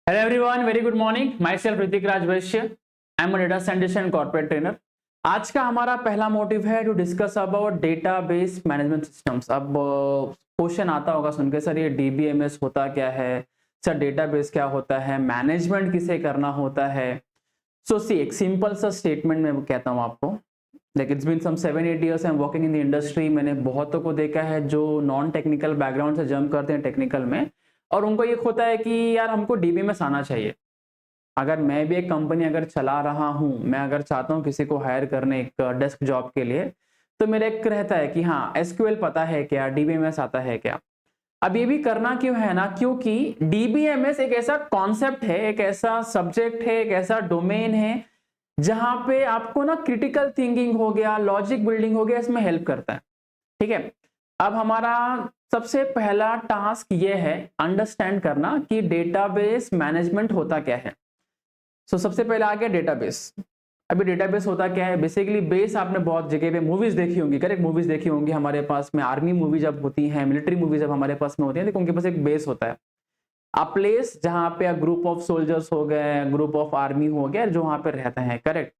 Hello everyone, very good morning. Myself Ritik Raj Vaishya. I'm a data scientist and corporate trainer. आज का हमारा पहला motive है to discuss about database management systems. अब question आता होगा सुन के, सर ये डीबीएमएस होता क्या है, सर डेटाबेस क्या होता है, मैनेजमेंट किसे करना होता है। सो सी एक सिंपल सा स्टेटमेंट मैं कहता हूँ आपको। Like it's been some 7-8 years I am working in the industry. मैंने बहुतों को देखा है जो नॉन टेक्निकल बैकग्राउंड से जंप करते हैं टेक्निकल में, और उनको ये होता है कि यार हमको डीबीएमएस आना चाहिए। अगर मैं भी एक कंपनी अगर चला रहा हूँ, मैं अगर चाहता हूँ किसी को हायर करने एक डेस्क जॉब के लिए, तो मेरा एक रहता है कि हाँ एसक्यूएल पता है क्या, डीबीएमएस आता है क्या। अब ये भी करना क्यों है ना, क्योंकि डीबीएमएस एक ऐसा कॉन्सेप्ट है, एक ऐसा सब्जेक्ट है, एक ऐसा डोमेन है जहां पे आपको ना क्रिटिकल थिंकिंग हो गया, लॉजिक बिल्डिंग हो गया, इसमें हेल्प करता है। ठीक है, अब हमारा सबसे पहला टास्क ये है अंडरस्टैंड करना कि डेटाबेस मैनेजमेंट होता क्या है। सबसे पहले आ गया डेटाबेस। अभी डेटाबेस होता क्या है, बेसिकली बेस आपने बहुत जगह पे मूवीज देखी होंगी, करेक्ट, मूवीज देखी होंगी। हमारे पास में आर्मी मूवी जब होती है, मिलिट्री मूवी जब हमारे पास में होती है, देखो उनके पास एक बेस होता है, अ प्लेस जहां पे ग्रुप ऑफ सोल्जर्स हो गए, ग्रुप ऑफ आर्मी हो गया, जो वहां पे रहते हैं, करेक्ट।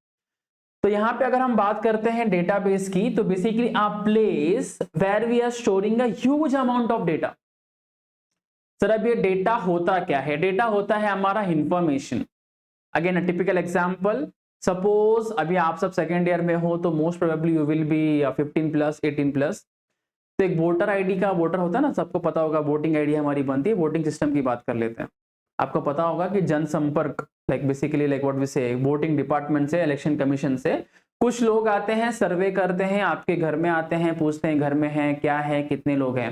तो यहाँ पे अगर हम बात करते हैं डेटाबेस की, तो basically a place where we are storing a huge amount of data. Sir अब ये डेटा होता क्या है? डेटा होता है हमारा information. Again a typical example, suppose अभी आप सब सेकेंड ईयर में हो, तो most probably you will be 15+, 18+। तो एक वोटर आईडी का, वोटर होता है ना, सबको पता होगा, वोटिंग आईडी हमारी बनती है। वोटिंग सिस्टम की बात कर लेते हैं। आपको पता होगा कि जनसंपर्क, like basically like what we say, voting department से, इलेक्शन कमीशन से कुछ लोग आते हैं, सर्वे करते हैं, आपके घर में आते हैं, पूछते हैं घर में है क्या है, कितने लोग हैं,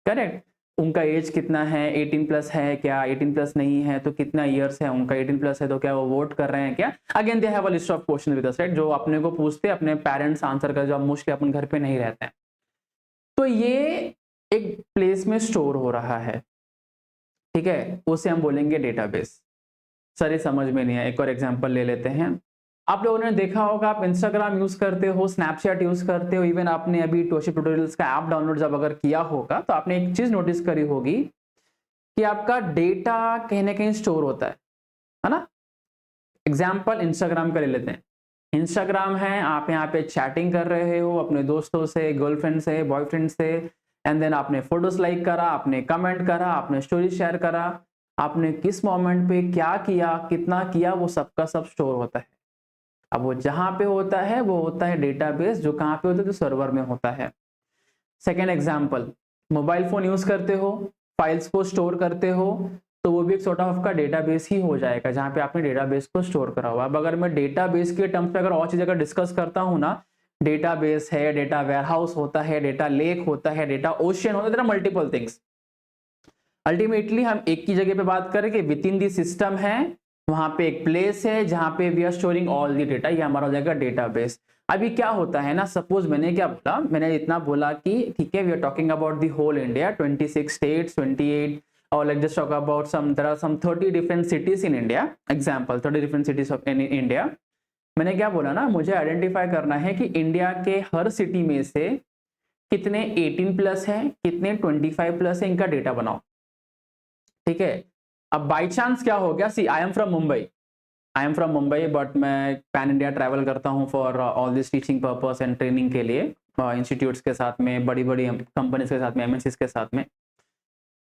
करेक्ट, उनका एज कितना है, 18+ है क्या, 18+ नहीं है तो कितना ईयर्स है उनका, 18+ है तो क्या वो वोट कर रहे हैं क्या। Again they have a list of question with us, right, जो अपने को पूछते हैं, अपने पेरेंट्स आंसर कर, जो मोस्टली अपन घर पे नहीं रहते हैं। तो ये एक प्लेस में स्टोर हो रहा है, ठीक है, उसे हम बोलेंगे डेटाबेस। सर ये समझ में नहीं है, एक और एग्जांपल ले लेते हैं। आप लोगों ने देखा होगा, आप इंस्टाग्राम यूज करते हो, स्नैपचैट यूज करते हो, इवन आपने अभी टोशिप ट्यूटोरियल्स का ऐप डाउनलोड जब अगर किया होगा, तो आपने एक चीज नोटिस करी होगी कि आपका डेटा कहीं ना कहीं स्टोर होता है ना। एग्जाम्पल इंस्टाग्राम का ले लेते हैं। इंस्टाग्राम है, आप यहाँ पे चैटिंग कर रहे हो अपने दोस्तों से, गर्लफ्रेंड से, बॉयफ्रेंड से, एंड देन आपने फोटोज लाइक करा, आपने कमेंट करा, आपने स्टोरी शेयर करा, आपने किस मोमेंट पे क्या किया, कितना किया, वो सबका सब स्टोर होता है। अब वो जहां पे होता है वो होता है डेटाबेस, जो कहाँ पे होता है, तो सर्वर में होता है। Second example, mobile phone use करते हो, फाइल्स को स्टोर करते हो, तो वो भी एक सॉर्ट ऑफ का डेटाबेस ही हो जाएगा, जहां पे आपने डेटाबेस को स्टोर करा हुआ। अब अगर मैं डेटाबेस के टर्म्स पे अगर और चीज अगर डिस्कस करता हूँ ना, डेटाबेस है, डेटा वेयरहाउस होता है, डेटा लेक होता है, डेटा ओशियन होता है, there are multiple things. Ultimately हम एक की जगह पे बात करें कि विद इन दी सिस्टम है, वहां पे एक प्लेस है जहां पे we are storing all the data, ये हमारा हो जाएगा डेटाबेस। अभी क्या होता है ना, सपोज मैंने क्या बोला, मैंने इतना बोला कि ठीक है, we are talking about the whole India, 26 states, 28, और like just talk about some, there are some 30 different cities in India, example 30 different cities of in India. मैंने क्या बोला ना, मुझे आइडेंटिफाई करना है कि इंडिया के हर सिटी में से कितने 18+ है, कितने 25+ है, इनका डेटा बनाओ। ठीक है, अब बाई चांस क्या हो गया, see I am from Mumbai, I am from Mumbai, but मैं पैन इंडिया ट्रैवल करता हूँ for all this teaching purpose and training के लिए, इंस्टीट्यूट्स के साथ में, बड़ी बड़ी कंपनीज के साथ में, एमएनसीज के साथ में।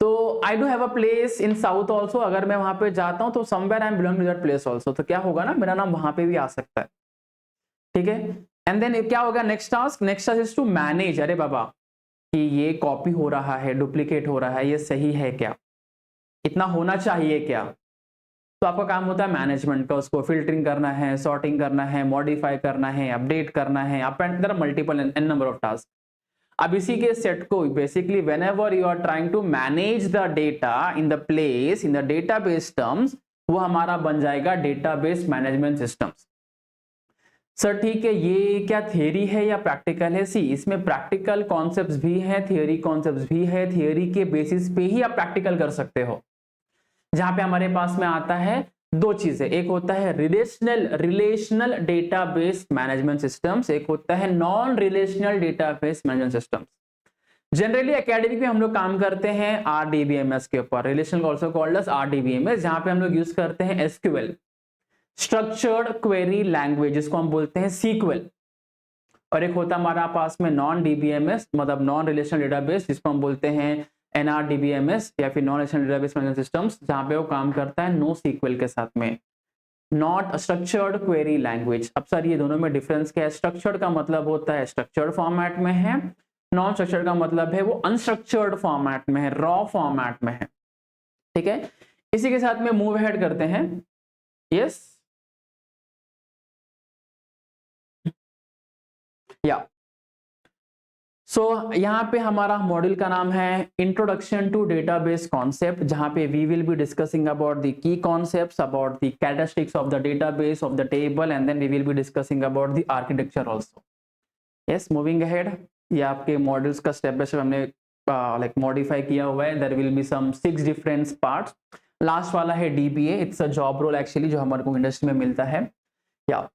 तो I do have a place in south also, अगर मैं वहां पे जाता हूँ तो somewhere I am belong to that place also, तो क्या होगा ना, मेरा नाम वहां पे भी आ सकता है। ठीक है, एंड देन क्या होगा, next task, next task is to manage, अरे बाबा कि ये कॉपी हो रहा है, डुप्लीकेट हो रहा है, ये सही है क्या, इतना होना चाहिए क्या। तो आपका काम होता है मैनेजमेंट का, उसको फिल्टरिंग करना है, सॉर्टिंग करना है, मॉडिफाई करना है, अपडेट करना है, up and there are multiple an number of task. अब इसी के सेट को basically whenever you are trying to manage the data in the place, in the database terms, वो हमारा बन जाएगा डेटाबेस मैनेजमेंट सिस्टम्स। सर ठीक है, ये क्या थियरी है या प्रैक्टिकल है? सी इसमें प्रैक्टिकल कॉन्सेप्ट्स भी हैं, थियरी कॉन्सेप्ट्स भी है। थियरी के बेसिस पे ही आप प्रैक्टिकल कर सकते हो, जहां पे हमारे पास में आता है दो चीजें, एक होता है रिलेशनल डेटाबेस मैनेजमेंट सिस्टम्स, एक होता है non relational database management systems. Generally academic में हम लोग काम करते हैं RDBMS के ऊपर, relational also called as RDBMS, जहां पे हम लोग यूज करते हैं SQL, स्ट्रक्चर्ड क्वेरी लैंग्वेज, जिसको हम बोलते हैं SQL। और एक होता हमारा पास में नॉन DBMS, मतलब नॉन रिलेशनल डेटाबेस, जिसको हम बोलते हैं NRDBMS या फिर non relational database management systems, जहां पे वो काम करता है NoSQL के साथ में, नॉट स्ट्रक्चर्ड क्वेरी लैंग्वेज। अब सर ये दोनों में डिफरेंस क्या है? स्ट्रक्चर्ड का मतलब होता है स्ट्रक्चर्ड फॉर्मेट में है, नॉन स्ट्रक्चर्ड का मतलब है वो अनस्ट्रक्चर्ड फॉर्मेट में है, रॉ फॉर्मेट में है। ठीक है, इसी के साथ में मूव हेड करते हैं। यस या सो यहाँ पे हमारा मॉड्यूल का नाम है इंट्रोडक्शन टू डेटाबेस कॉन्सेप्ट, जहां पे we will be discussing about the key concepts, about the characteristics of the database of the table, and then we will be discussing about the architecture also. Yes, moving ahead, ये आपके modules का step by step हमने like modify किया हुआ है। There will be some 6 different parts. Last वाला है DBA, it's a job role actually, जो हमारे को इंडस्ट्री में मिलता है। या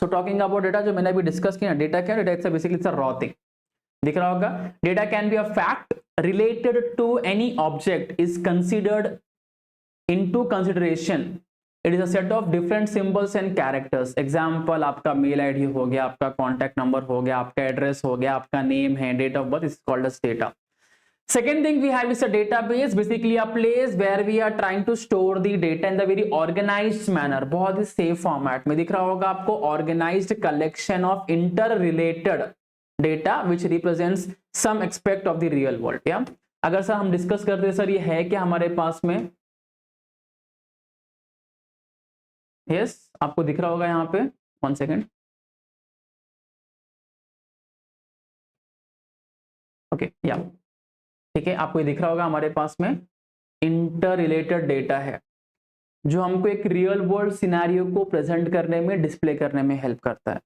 सो टॉकिंग अबाउट डेटा, जो मैंने अभी डिस्कस किया, डेटा क्या? Data it's basically it's a raw thing, दिख रहा होगा। Data can be a fact related to any object is considered into consideration, it is a set of different symbols and characters. Example, आपका mail ID हो गया, आपका contact number हो गया, आपका एड्रेस हो गया, आपका नेम है, date of birth, is called as data. Second thing we have is a database, basically a place where we are trying to store the data in the very organized manner, बहुत ही safe format में। दिख रहा होगा आपको, organized collection of interrelated data which represents some aspect of the real world। या अगर sir हम discuss करते हैं, सर ये है क्या हमारे पास में? यस, आपको दिख रहा होगा यहाँ पे, 1 सेकेंड। ओके, या ठीक है, आपको ये दिख रहा होगा हमारे पास में इंटर रिलेटेड डेटा है, जो हमको एक रियल वर्ल्ड सिनेरियो को प्रेजेंट करने में, डिस्प्ले करने में हेल्प करता है।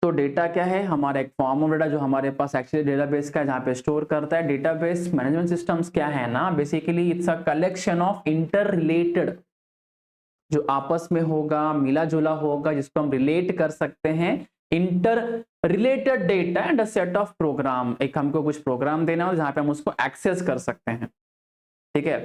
तो डेटा क्या है? हमारा एक फॉर्म ऑफ डेटा जो हमारे पास एक्चुअली डेटाबेस का है, जहाँ पे स्टोर करता है। डेटाबेस मैनेजमेंट सिस्टम्स क्या है ना, basically it's a collection of inter related, जो आपस में होगा, मिला जुला होगा, जिसको हम रिलेट कर सकते हैं, inter related data and a set of program. एक हमको कुछ प्रोग्राम देना हो जहां पे हम उसको एक्सेस कर सकते हैं। ठीक है,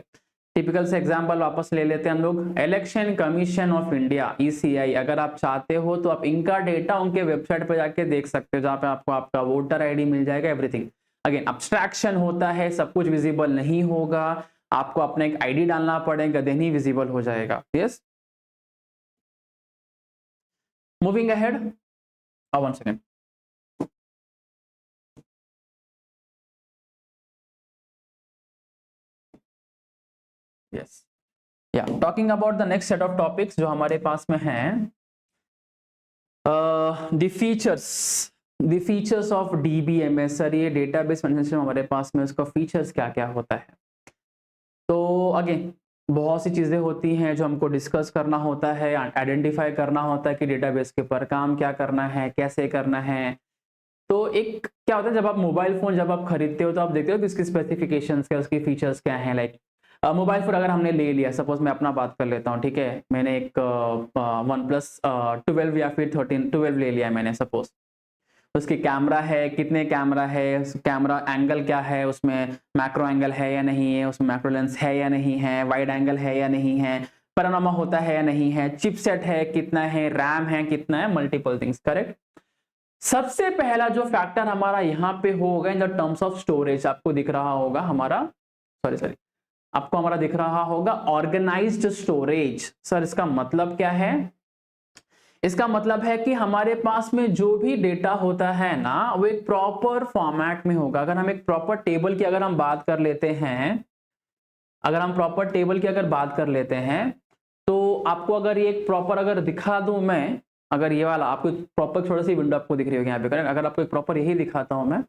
टिपिकल से एग्जांपल वापस ले लेते हैं हम लोग। Election commission of India ECI, अगर आप चाहते हो तो आप इनका डेटा उनके वेबसाइट पर जाके देख सकते हो, जहां पे आपको आपका वोटर ID मिल जाएगा, एवरीथिंग। अगेन अब्स्ट्रैक्शन होता है, सब कुछ विजिबल नहीं होगा, आपको अपना एक ID डालना पड़ेगा, देन ही विजिबल हो जाएगा। Yes, moving ahead, 1 second. Yes, yeah talking about the next set of topics जो हमारे पास में हैं, the features of DBMS। Sir ये डेटाबेस मैनेजमेंट सिस्टम हमारे पास में, उसका फीचर्स क्या क्या होता है? तो अगेन बहुत सी चीजें होती हैं जो हमको डिस्कस करना होता है, आइडेंटिफाई करना होता है कि डेटाबेस के ऊपर काम क्या करना है, कैसे करना है। तो एक क्या होता है, जब आप मोबाइल फोन जब आप खरीदते हो तो आप देखते हो कि इसकी स्पेसिफिकेशंस क्या, उसकी फीचर्स क्या हैं। लाइक मोबाइल फोन अगर हमने ले लिया, सपोज मैं अपना बात कर लेता हूँ, ठीक है, मैंने एक OnePlus 12 या फिर 12 ले लिया मैंने, सपोज। उसकी कैमरा है, कितने कैमरा है, कैमरा एंगल क्या है, उसमें मैक्रो एंगल है या नहीं है, उसमें मैक्रो लेंस है या नहीं है, वाइड एंगल है या नहीं है, पैनोरामा होता है या नहीं है, चिपसेट है कितना है, रैम है कितना है, मल्टीपल थिंग्स। करेक्ट। सबसे पहला जो फैक्टर हमारा यहाँ पे होगा in the terms of storage, आपको दिख रहा होगा हमारा, सॉरी आपको हमारा दिख रहा होगा ऑर्गेनाइज्ड स्टोरेज। सर इसका मतलब क्या है? इसका मतलब है कि हमारे पास में जो भी डेटा होता है ना, वो एक प्रॉपर फॉर्मेट में होगा। अगर हम एक प्रॉपर टेबल की अगर हम बात कर लेते हैं, अगर हम प्रॉपर टेबल की अगर बात कर लेते हैं, तो आपको अगर ये एक प्रॉपर अगर दिखा दूं मैं, अगर ये वाला आपको प्रॉपर छोटा सी विंडो आपको दिख रही होगी यहाँ पे, अगर आपको एक प्रॉपर यही दिखाता हूं मैं,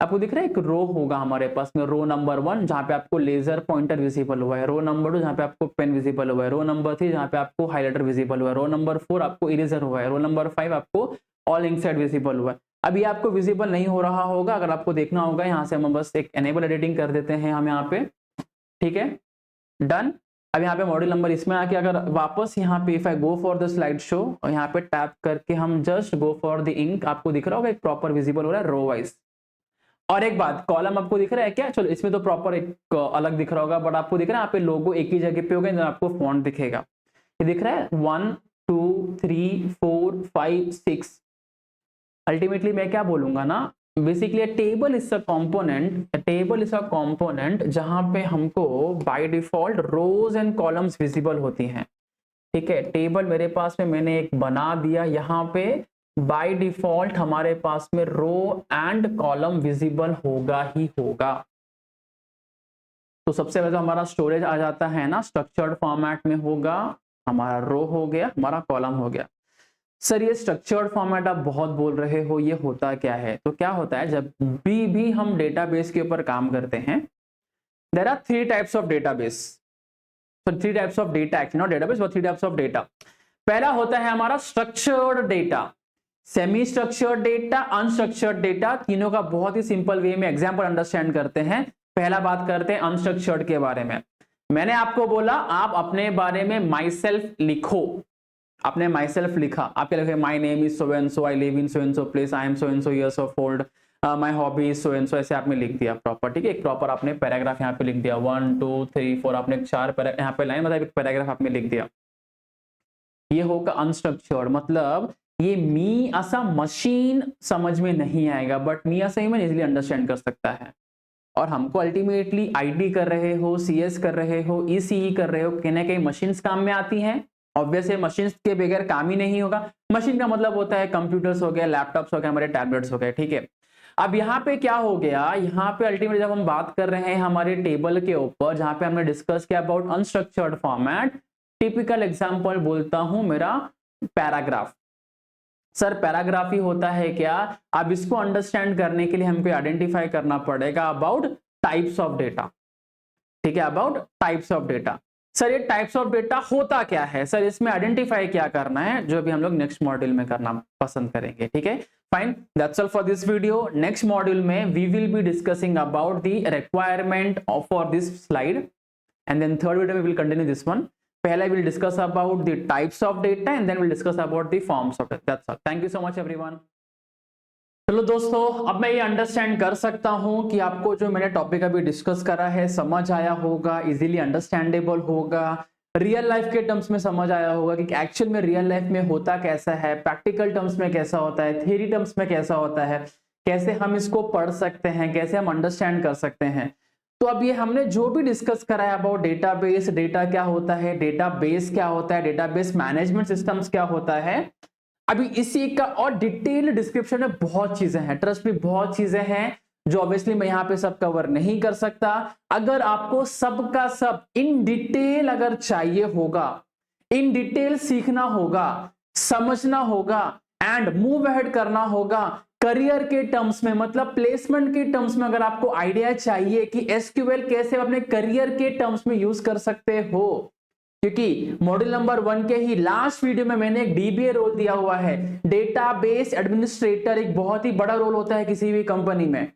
आपको दिख रहा है एक रो होगा हमारे पास में, रो नंबर 1 जहां पे आपको लेजर पॉइंटर विजिबल हुआ है, रो नंबर 2 जहां पे आपको पेन विजिबल हुआ है, रो नंबर 3 जहां पे आपको हाइलाइटर विजिबल हुआ है, रो नंबर 4 आपको इरेजर हुआ है, रो नंबर 5 आपको ऑल इनसाइड विजिबल हुआ है। अब ये आपको विजिबल नहीं हो रहा होगा, अगर आपको देखना होगा यहाँ से हम बस एक एनेबल एडिटिंग कर देते हैं हम यहाँ पे, ठीक है, डन। अब यहाँ पे मॉड्यूल नंबर इसमें आके अगर वापस यहाँ पे if I go for the slide show और यहाँ पे टैप करके हम just go for the ink, आपको दिख रहा होगा एक प्रॉपर विजिबल हो रहा है रो वाइज। और एक बात, कॉलम आपको दिख रहा है क्या? चलो इसमें तो प्रॉपर एक अलग दिख रहा होगा, बट आपको दिख रहा है यहाँ पे लोगो एक ही जगह पे होगा, आपको फॉन्ट दिखेगा। ये दिख रहा है 1 2 3 4 5 6। अल्टीमेटली मैं क्या बोलूंगा ना, basically table is a component जहां पे हमको by default rows and columns visible होती हैं। ठीक है, टेबल मेरे पास में मैंने एक बना दिया, यहाँ पे बाय डिफॉल्ट हमारे पास में रो एंड कॉलम विजिबल होगा ही होगा। तो सबसे पहले हमारा स्टोरेज आ जाता है ना, स्ट्रक्चर्ड फॉर्मेट में होगा, हमारा रो हो गया, हमारा कॉलम हो गया। सर ये स्ट्रक्चर्ड फॉर्मेट आप बहुत बोल रहे हो, ये होता क्या है? तो क्या होता है, जब भी हम डेटाबेस के ऊपर काम करते हैं, there are 3 types of database. So 3 types of data, actually not database but 3 types of data। पहला होता है हमारा structured data, semi structured data, unstructured data. तीनों का बहुत ही सिंपल वे में एग्जांपल अंडरस्टैंड करते हैं। पहला बात करते हैं अनस्ट्रक्चर्ड के बारे में। मैंने आपको बोला आप अपने बारे में माई सेल्फ लिखो, आपने माई सेल्फ लिखा, आप क्या लिखे? My name is so and so, I live in so and so place, I am so and so years of old, my hobby is so and so, ऐसे आपने लिख दिया प्रॉपर। ठीक है, एक प्रॉपर आपने पैराग्राफ यहाँ पे लिख दिया, 1 2 3 4, आपने 4 यहाँ पे लाइन मतलब एक पैराग्राफ आपने लिख दिया। ये होगा अनस्ट्रक्चर्ड, मतलब ये मी ऐसा मशीन समझ में नहीं आएगा, बट मी ऐसा ह्यूमन इजीली अंडरस्टैंड कर सकता है। और हमको अल्टीमेटली आईटी कर रहे हो, सीएस कर रहे हो, ईसीई कर रहे हो, कहीं ना कहीं मशीन्स काम में आती हैं। ऑब्वियसली मशीन्स के बगैर काम ही नहीं होगा। मशीन का मतलब होता है कंप्यूटर्स हो गया, लैपटॉप्स हो गए, हमारे टैबलेट्स हो गए। ठीक है, अब यहाँ पे क्या हो गया, यहाँ पे अल्टीमेटली जब हम बात कर रहे हैं हमारे टेबल के ऊपर, जहां पे हमने डिस्कस किया about unstructured format, typical example बोलता हूं मेरा पैराग्राफ। सर पैराग्राफ ही होता है क्या? अब इसको अंडरस्टैंड करने के लिए हमको आइडेंटिफाई करना पड़ेगा अबाउट टाइप्स ऑफ डेटा। ठीक है, about types of data. Sir ये टाइप्स ऑफ डेटा होता क्या है? सर इसमें आइडेंटिफाई क्या करना है, जो भी हम लोग नेक्स्ट मॉड्यूल में करना पसंद करेंगे। ठीक है, fine, that's all for this video. Next module में we will be discussing about the requirement for this slide, and then third video में विल कंटिन्यू दिस वन। पहला will discuss about the types of data and then will discuss about the forms of data. That's all, thank you so much everyone. चलो दोस्तों, अब मैं ये understand कर सकता हूं कि आपको जो मैंने टॉपिक अभी डिस्कस करा है समझ आया होगा, इजीली अंडरस्टैंडेबल होगा, रियल लाइफ के टर्म्स में समझ आया होगा कि एक्चुअल में रियल लाइफ में होता कैसा है, प्रैक्टिकल टर्म्स में कैसा होता है, थ्योरी टर्म्स में कैसा होता है, कैसे हम इसको पढ़ सकते हैं, कैसे हम अंडरस्टैंड कर सकते हैं। तो अब ये हमने जो भी डिस्कस करा है अबाउट डेटाबेस, डेटा क्या होता है, डेटाबेस क्या होता है, डेटाबेस मैनेजमेंट सिस्टम्स क्या होता है, अभी इसी का और डिटेल डिस्क्रिप्शन में बहुत चीजें हैं, ट्रस्ट में बहुत चीजें हैं जो ऑब्वियसली मैं यहाँ पे सब कवर नहीं कर सकता। अगर आपको सबका सब इन डिटेल अगर चाहिए होगा, इन डिटेल सीखना होगा, समझना होगा एंड मूव अहेड करना होगा करियर के टर्म्स में, मतलब प्लेसमेंट के टर्म्स में, अगर आपको आइडिया चाहिए कि एसक्यूएल कैसे अपने करियर के टर्म्स में यूज कर सकते हो, क्योंकि मॉड्यूल नंबर 1 के ही लास्ट वीडियो में मैंने एक डीबीए रोल दिया हुआ है। डेटाबेस एडमिनिस्ट्रेटर एक बहुत ही बड़ा रोल होता है किसी भी कंपनी में।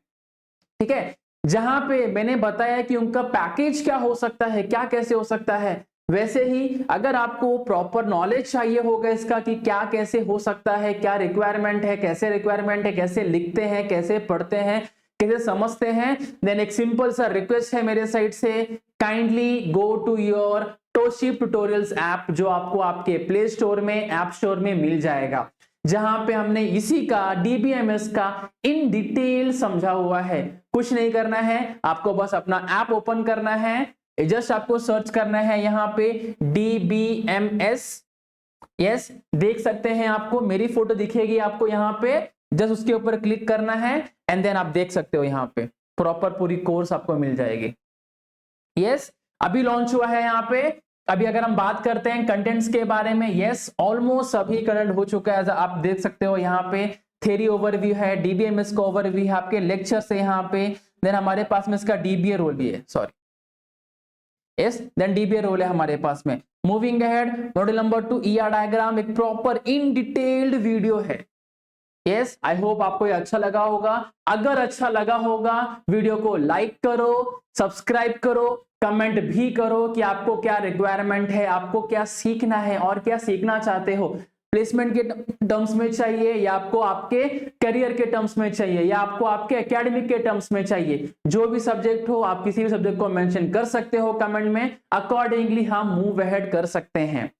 ठीक है, जहां पे मैंने बताया कि उनका पैकेज क्या हो सकता है, क्या कैसे हो सकता है, वैसे ही अगर आपको प्रॉपर नॉलेज चाहिए होगा इसका कि क्या कैसे हो सकता है, क्या रिक्वायरमेंट है, कैसे रिक्वायरमेंट है, कैसे लिखते हैं, कैसे पढ़ते हैं, कैसे समझते हैं, देन एक सिंपल सा रिक्वेस्ट है मेरे साइड से, काइंडली गो टू योर टोशिप ट्यूटोरियल्स ऐप, जो आपको आपके प्ले स्टोर में, ऐप स्टोर में मिल जाएगा, जहां पे हमने इसी का डीबीएमएस का इन डिटेल समझा हुआ है। कुछ नहीं करना है, आपको बस अपना ऐप ओपन करना है, जस्ट आपको सर्च करना है यहाँ पे डीबीएमएस। यस, देख सकते हैं, आपको मेरी फोटो दिखेगी आपको यहाँ पे, जस्ट उसके ऊपर क्लिक करना है एंड देन आप देख सकते हो यहाँ पे प्रॉपर पूरी कोर्स आपको मिल जाएगी। यस, अभी लॉन्च हुआ है यहाँ पे। अभी अगर हम बात करते हैं कंटेंट्स के बारे में, यस ऑलमोस्ट सभी कंटेंट हो चुका है, आप देख सकते हो यहाँ पे थ्योरी ओवरव्यू है, डीबीएमएस का ओवरव्यू है, आपके लेक्चर्स है यहाँ पे, देन हमारे पास में इसका डीबीए रोल भी है, sorry yes, then DBA role है हमारे पास में। Moving ahead, module number 2 ER diagram, एक प्रॉपर इन डिटेल्ड वीडियो है। यस, आई होप आपको ये अच्छा लगा होगा। अगर अच्छा लगा होगा वीडियो को लाइक करो, सब्सक्राइब करो, कमेंट भी करो कि आपको क्या रिक्वायरमेंट है, आपको क्या सीखना है और क्या सीखना चाहते हो। प्लेसमेंट के टर्म्स में चाहिए, या आपको आपके करियर के टर्म्स में चाहिए, या आपको आपके एकेडमिक के टर्म्स में चाहिए, जो भी सब्जेक्ट हो आप किसी भी सब्जेक्ट को मेंशन कर सकते हो कमेंट में, अकॉर्डिंगली हम मूव अहेड कर सकते हैं।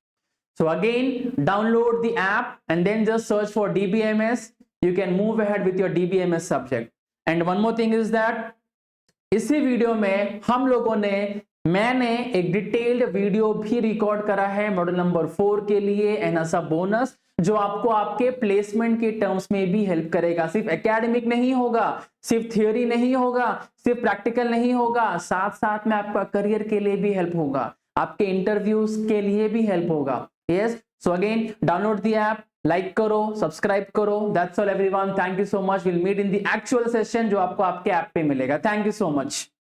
So again, download the app and then just search for DBMS. You can move ahead with your DBMS subject. And one more thing is that इसी वीडियो में मैंने एक डिटेल्ड वीडियो भी record करा है मॉड्यूल नंबर 4 के लिए and as a bonus, जो आपको आपके प्लेसमेंट के टर्म्स में भी हेल्प करेगा। सिर्फ एकेडमिक नहीं होगा, सिर्फ थियोरी नहीं होगा, सिर्फ प्रैक्टिकल नहीं होगा, साथ साथ में आपका करियर के लिए भी हेल्प होगा, आपके इंटरव्यूज के लिए भी हेल्प होगा। Yes, so again download the app, like करो, सब्सक्राइब करो। That's all everyone, thank you so much. Will meet in the actual session जो आपको आपके ऐप पे मिलेगा। Thank you so much.